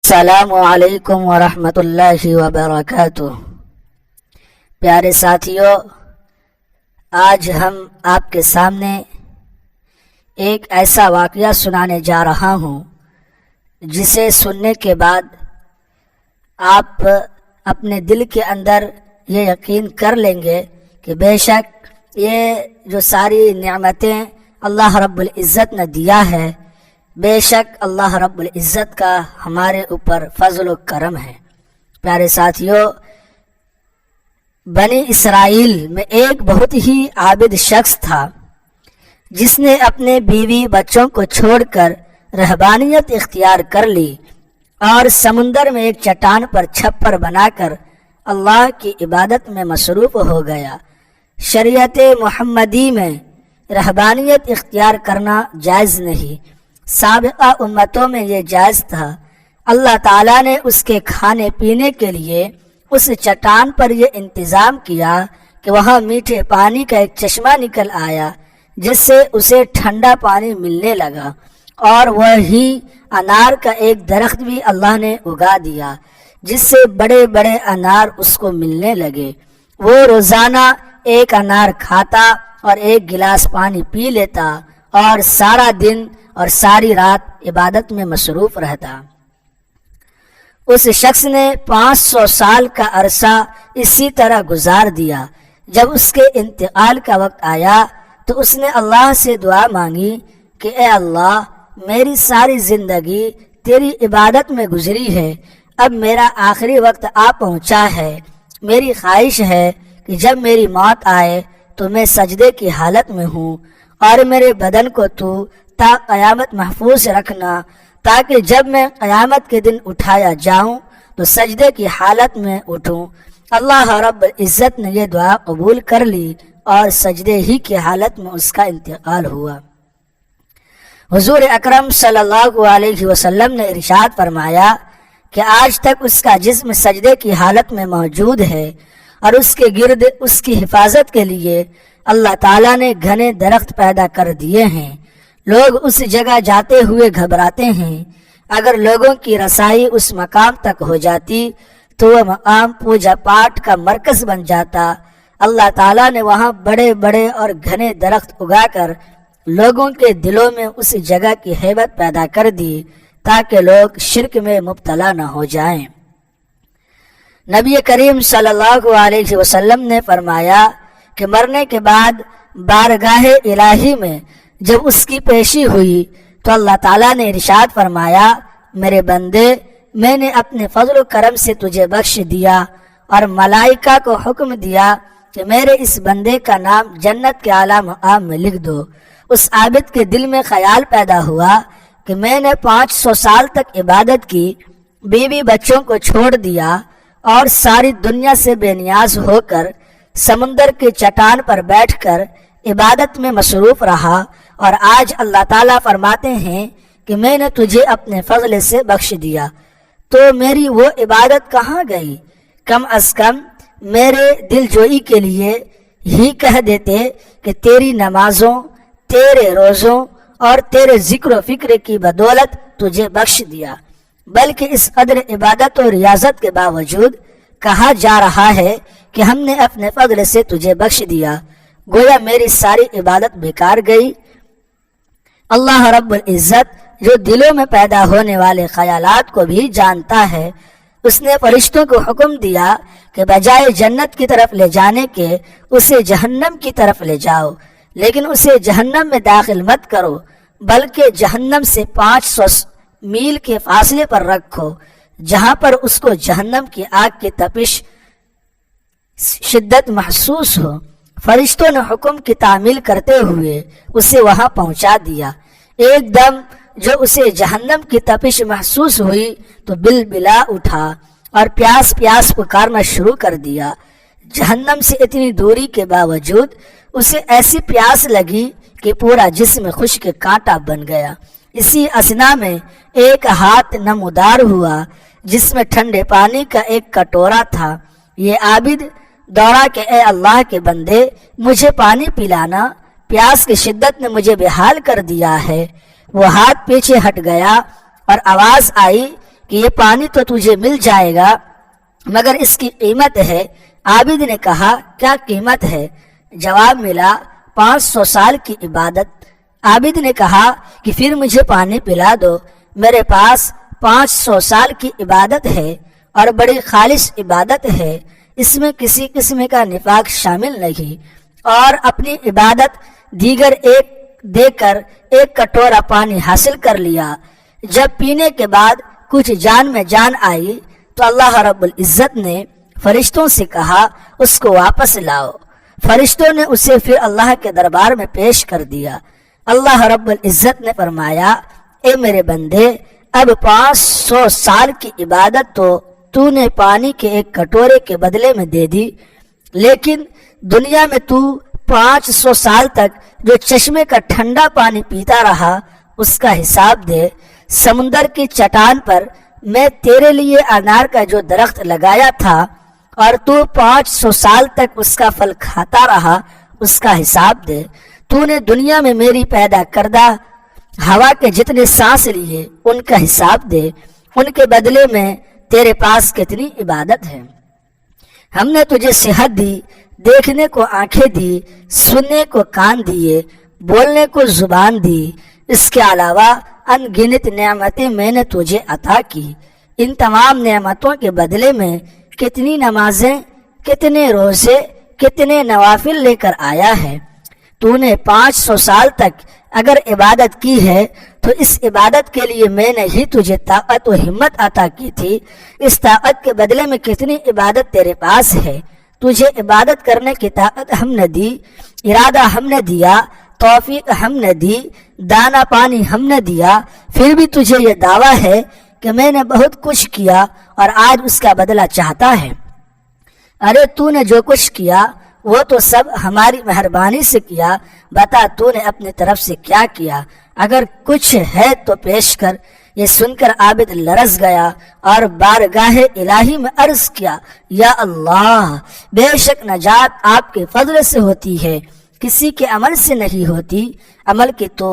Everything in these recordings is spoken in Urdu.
السلام علیکم ورحمۃ اللہ وبرکاتہ۔ پیارے ساتھیوں، آج ہم آپ کے سامنے ایک ایسا واقعہ سنانے جا رہا ہوں جسے سننے کے بعد آپ اپنے دل کے اندر یہ یقین کر لیں گے کہ بے شک یہ جو ساری نعمتیں اللہ رب العزت نے دیا ہے، بے شک اللہ رب العزت کا ہمارے اوپر فضل و کرم ہے۔ پیارے ساتھیوں، بنی اسرائیل میں ایک بہت ہی عابد شخص تھا جس نے اپنے بیوی بچوں کو چھوڑ کر رہبانیت اختیار کر لی اور سمندر میں ایک چٹان پر چھپر بنا کر اللہ کی عبادت میں مصروف ہو گیا۔ شریعت محمدی میں رہبانیت اختیار کرنا جائز نہیں، سابقہ امتوں میں یہ جائز تھا۔ اللہ تعالیٰ نے اس کے کھانے پینے کے لیے اس چٹان پر یہ انتظام کیا کہ وہاں میٹھے پانی کا ایک چشمہ نکل آیا جس سے اسے ٹھنڈا پانی ملنے لگا، اور وہی انار کا ایک درخت بھی اللہ نے اگا دیا جس سے بڑے بڑے انار اس کو ملنے لگے۔ وہ روزانہ ایک انار کھاتا اور ایک گلاس پانی پی لیتا اور سارا دن اور ساری رات عبادت میں مصروف رہتا۔ اس شخص نے 500 سال کا عرصہ اسی طرح گزار دیا۔ جب اس کے انتقال کا وقت آیا تو اس نے اللہ سے دعا مانگی کہ اے اللہ، میری ساری زندگی تیری عبادت میں گزری ہے، اب میرا آخری وقت آ پہنچا ہے۔ میری خواہش ہے کہ جب میری موت آئے تو میں سجدے کی حالت میں ہوں، اور میرے بدن کو تو تا قیامت محفوظ رکھنا، تاکہ جب میں قیامت کے دن اٹھایا جاؤں تو سجدے کی حالت میں اٹھوں۔ اللہ رب العزت نے یہ دعا قبول کر لی اور سجدے ہی کی حالت میں اس کا انتقال ہوا۔ حضور اکرم صلی اللہ علیہ وسلم نے ارشاد فرمایا کہ آج تک اس کا جسم سجدے کی حالت میں موجود ہے، اور اس کے گرد اس کی حفاظت کے لیے اللہ تعالیٰ نے گھنے درخت پیدا کر دیے ہیں۔ لوگ اس جگہ جاتے ہوئے گھبراتے ہیں۔ اگر لوگوں کی رسائی اس مقام تک ہو جاتی تو وہ مقام پوجا پاٹ کا مرکز بن جاتا۔ اللہ تعالیٰ نے وہاں بڑے بڑے اور گھنے درخت اگا کر لوگوں کے دلوں میں اس جگہ کی ہیبت پیدا کر دی تاکہ لوگ شرک میں مبتلا نہ ہو جائیں۔ نبی کریم صلی اللہ علیہ وسلم نے فرمایا کہ مرنے کے بعد بارگاہ الہی میں جب اس کی پیشی ہوئی تو اللہ تعالیٰ نے ارشاد فرمایا، میرے بندے، میں نے اپنے فضل و کرم سے تجھے بخش دیا، اور ملائکہ کو حکم دیا کہ میرے اس بندے کا نام جنت کے اعلیٰ مقام میں لکھ دو۔ اس عابد کے دل میں خیال پیدا ہوا کہ میں نے 500 سال تک عبادت کی، بیوی بچوں کو چھوڑ دیا اور ساری دنیا سے بے نیاز ہو کر سمندر کے چٹان پر بیٹھ کر عبادت میں مصروف رہا، اور آج اللہ تعالیٰ فرماتے ہیں کہ میں نے تجھے اپنے فضل سے بخش دیا، تو میری وہ عبادت کہاں گئی؟ کم از کم میرے دل جوئی کے لیے ہی کہہ دیتے کہ تیری نمازوں، تیرے روزوں اور تیرے ذکر و فکر کی بدولت تجھے بخش دیا۔ بلکہ اس قدر عبادت و ریاضت کے باوجود کہا جا رہا ہے کہ ہم نے اپنے فضل سے تجھے بخش دیا، گویا میری ساری عبادت بیکار گئی۔ اللہ رب العزت جو دلوں میں پیدا ہونے والے خیالات کو بھی جانتا ہے، اس نے فرشتوں کو حکم دیا کہ بجائے جنت کی طرف لے جانے کے اسے جہنم کی طرف لے جاؤ، لیکن اسے جہنم میں داخل مت کرو، بلکہ جہنم سے 500 میل کے فاصلے پر رکھو، جہاں پر اس کو جہنم کی آگ کی تپش شدت محسوس ہو۔ فرشتوں نے حکم کی تعمیل کرتے ہوئے اسے وہاں پہنچا دیا۔ ایک دم جو اسے جہنم کی تپش محسوس ہوئی تو بلبلا اٹھا اور پیاس پیاس پکارنا شروع کر دیا۔ جہنم سے اتنی دوری کے باوجود اسے ایسی پیاس لگی کہ پورا جسم خشک کانٹا بن گیا۔ اسی اثنا میں ایک ہاتھ نمودار ہوا جس میں ٹھنڈے پانی کا ایک کٹورا تھا۔ یہ عابد دوڑا کہ اے اللہ کے بندے، مجھے پانی پلانا، پیاس کی شدت نے مجھے بے حال کر دیا ہے۔ وہ ہاتھ پیچھے ہٹ گیا اور آواز آئی کہ یہ پانی تو تجھے مل جائے گا مگر اس کی قیمت ہے۔ عابد نے کہا کیا قیمت ہے؟ جواب ملا 500 سال کی عبادت۔ عابد نے کہا کہ پھر مجھے پانی پلا دو، میرے پاس 500 سال کی عبادت ہے اور بڑی خالص عبادت ہے، اس میں کسی قسم کا نفاق شامل نہیں، اور اپنی عبادت دیگر ایک دے کر ایک کٹورا پانی حاصل کر لیا۔ جب پینے کے بعد کچھ جان میں جان آئی تو اللہ رب العزت نے فرشتوں سے کہا اس کو واپس لاؤ۔ فرشتوں نے اسے پھر اللہ کے دربار میں پیش کر دیا۔ اللہ رب العزت نے فرمایا اے میرے بندے، اب 500 سال کی عبادت تو نے پانی کے ایک کٹورے کے بدلے میں دے دی، لیکن دنیا میں تو 500 سال تک جو چشمے کا ٹھنڈا پانی پیتا رہا اس کا حساب دے۔ سمندر کی چٹان پر میں تیرے لیے انار کا جو درخت لگایا تھا اور تو 500 سال تک اس کا پھل کھاتا رہا اس کا حساب دے۔ تو نے دنیا میں میری پیدا کردہ ہوا کے جتنے سانس لیے ان کا حساب دے، ان کے بدلے میں تیرے پاس کتنی عبادت ہے۔ ہم نے تجھے صحت دی، دیکھنے کو آنکھیں دی، سننے کو کان دیے، بولنے کو زبان دی، اس کے علاوہ ان گنت نعمتیں میں نے تجھے عطا کی۔ ان تمام نعمتوں کے بدلے میں کتنی نمازیں، کتنے روزے، کتنے نوافل لے کر آیا ہے۔ تو نے 500 سال تک اگر عبادت کی ہے تو اس عبادت کے لیے میں نے ہی تجھے طاقت و ہمت عطا کی تھی، اس طاقت کے بدلے میں کتنی عبادت تیرے پاس ہے۔ تجھے عبادت کرنے کی طاقت ہم نے دی، ارادہ ہم نے دیا، توفیق ہم نے دی، دانا پانی ہم نے دیا، پھر بھی تجھے یہ دعویٰ ہے کہ میں نے بہت کچھ کیا اور آج اس کا بدلہ چاہتا ہے۔ ارے تو نے جو کچھ کیا وہ تو سب ہماری مہربانی سے کیا، بتا تو نے اپنی طرف سے کیا کیا؟ اگر کچھ ہے تو پیش کر۔ یہ سن کر عابد لرز گیا اور بارگاہ الہی میں عرض کیا یا اللہ، بے شک نجات آپ کے فضل سے ہوتی ہے، کسی کے عمل سے نہیں ہوتی۔ عمل کی تو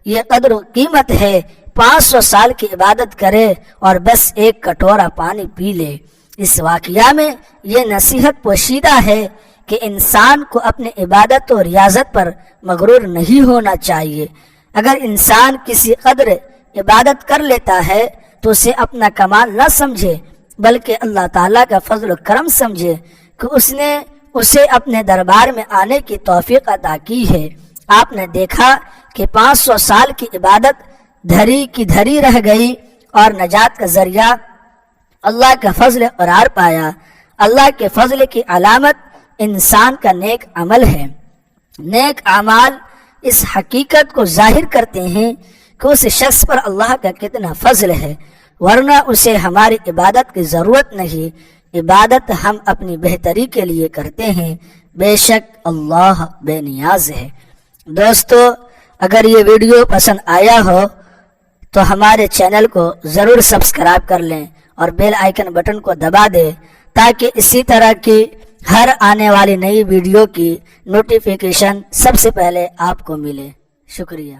یہ قدر و قیمت ہے، 500 سال کی عبادت کرے اور بس ایک کٹورا پانی پی لے۔ اس واقعہ میں یہ نصیحت پوشیدہ ہے کہ انسان کو اپنے عبادت و ریاضت پر مغرور نہیں ہونا چاہیے۔ اگر انسان کسی قدر عبادت کر لیتا ہے تو اسے اپنا کمال نہ سمجھے بلکہ اللہ تعالیٰ کا فضل و کرم سمجھے کہ اس نے اسے اپنے دربار میں آنے کی توفیق عطا کی ہے۔ آپ نے دیکھا کہ 500 سال کی عبادت دھری کی دھری رہ گئی اور نجات کا ذریعہ اللہ کا فضل قرار پایا۔ اللہ کے فضل کی علامت انسان کا نیک عمل ہے۔ نیک اعمال اس حقیقت کو ظاہر کرتے ہیں کہ اس شخص پر اللہ کا کتنا فضل ہے، ورنہ اسے ہماری عبادت کی ضرورت نہیں۔ عبادت ہم اپنی بہتری کے لیے کرتے ہیں، بے شک اللہ بے نیاز ہے۔ دوستو، اگر یہ ویڈیو پسند آیا ہو تو ہمارے چینل کو ضرور سبسکرائب کر لیں اور بیل آئیکن بٹن کو دبا دیں تاکہ اسی طرح کی ہر آنے والی نئی ویڈیو کی نوٹیفیکیشن سب سے پہلے آپ کو ملے۔ شکریہ۔